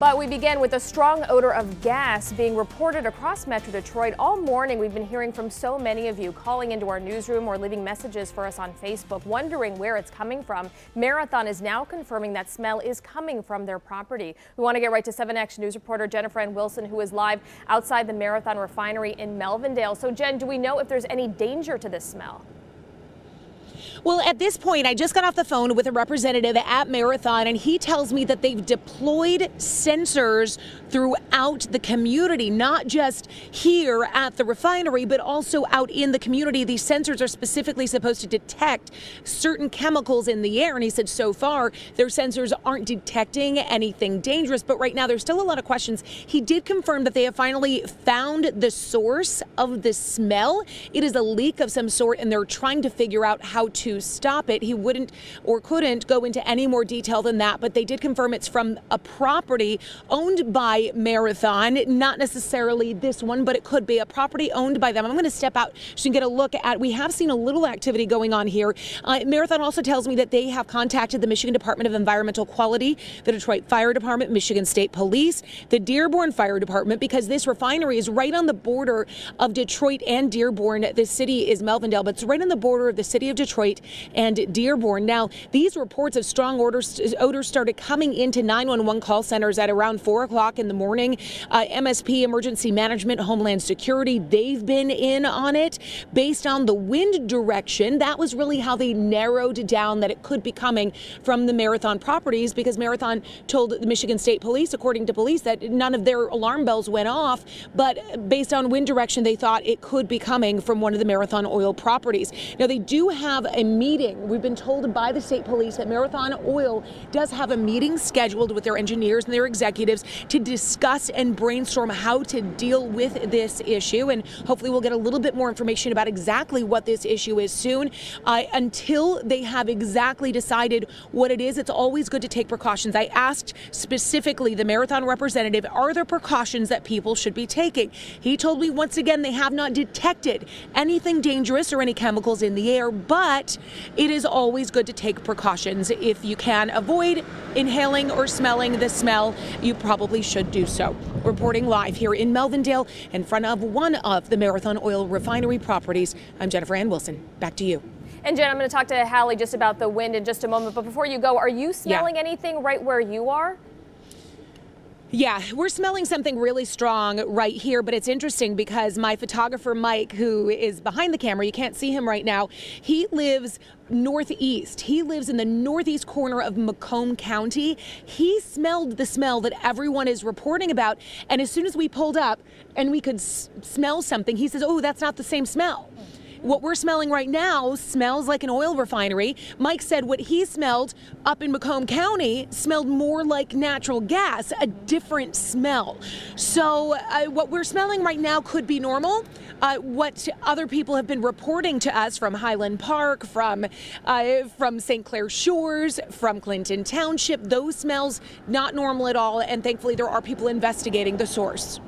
But we begin with a strong odor of gas being reported across Metro Detroit. All morning, we've been hearing from so many of you calling into our newsroom or leaving messages for us on Facebook, wondering where it's coming from. Marathon is now confirming that smell is coming from their property. We want to get right to 7X News reporter Jennifer Ann Wilson, who is live outside the Marathon refinery in Melvindale. So, Jen, do we know if there's any danger to this smell? Well, at this point, I just got off the phone with a representative at Marathon, and he tells me that they've deployed sensors throughout the community, not just here at the refinery, but also out in the community. These sensors are specifically supposed to detect certain chemicals in the air. And he said so far, their sensors aren't detecting anything dangerous. But right now, there's still a lot of questions. He did confirm that they have finally found the source of the smell. It is a leak of some sort, and they're trying to figure out how to stop it. He wouldn't or couldn't go into any more detail than that, but they did confirm it's from a property owned by Marathon, not necessarily this one, but it could be a property owned by them. I'm going to step out so you can get a look at. We have seen a little activity going on here. Marathon also tells me that they have contacted the Michigan Department of Environmental Quality, the Detroit Fire Department, Michigan State Police, the Dearborn Fire Department, because this refinery is right on the border of Detroit and Dearborn. The city is Melvindale, but it's right on the border of the city of Detroit and Dearborn. Now, these reports of strong odors started coming into 911 call centers at around 4 o'clock in the morning. MSP, Emergency Management, Homeland Security, they've been in on it. Based on the wind direction, that was really how they narrowed down that it could be coming from the Marathon properties, because Marathon told the Michigan State Police, according to police, that none of their alarm bells went off, but based on wind direction, they thought it could be coming from one of the Marathon Oil properties. Now, they do have a meeting. We've been told by the state police that Marathon Oil does have a meeting scheduled with their engineers and their executives to discuss and brainstorm how to deal with this issue. And hopefully we'll get a little bit more information about exactly what this issue is soon. Until they have exactly decided what it is, it's always good to take precautions. I asked specifically the Marathon representative, are there precautions that people should be taking? He told me once again they have not detected anything dangerous or any chemicals in the air, but it is always good to take precautions. If you can avoid inhaling or smelling the smell, you probably should do so. Reporting live here in Melvindale in front of one of the Marathon Oil refinery properties, I'm Jennifer Ann Wilson. Back to you. And Jen, I'm going to talk to Hallie just about the wind in just a moment. But before you go, are you smelling anything right where you are? Yeah, we're smelling something really strong right here, but it's interesting because my photographer, Mike, who is behind the camera, you can't see him right now, he lives northeast. He lives in the northeast corner of Macomb County. He smelled the smell that everyone is reporting about, and as soon as we pulled up and we could smell something, he says, oh, that's not the same smell. What we're smelling right now smells like an oil refinery. Mike said what he smelled up in Macomb County smelled more like natural gas, a different smell. So what we're smelling right now could be normal. What other people have been reporting to us from Highland Park, from St. Clair Shores, from Clinton Township, those smells not normal at all. And thankfully there are people investigating the source.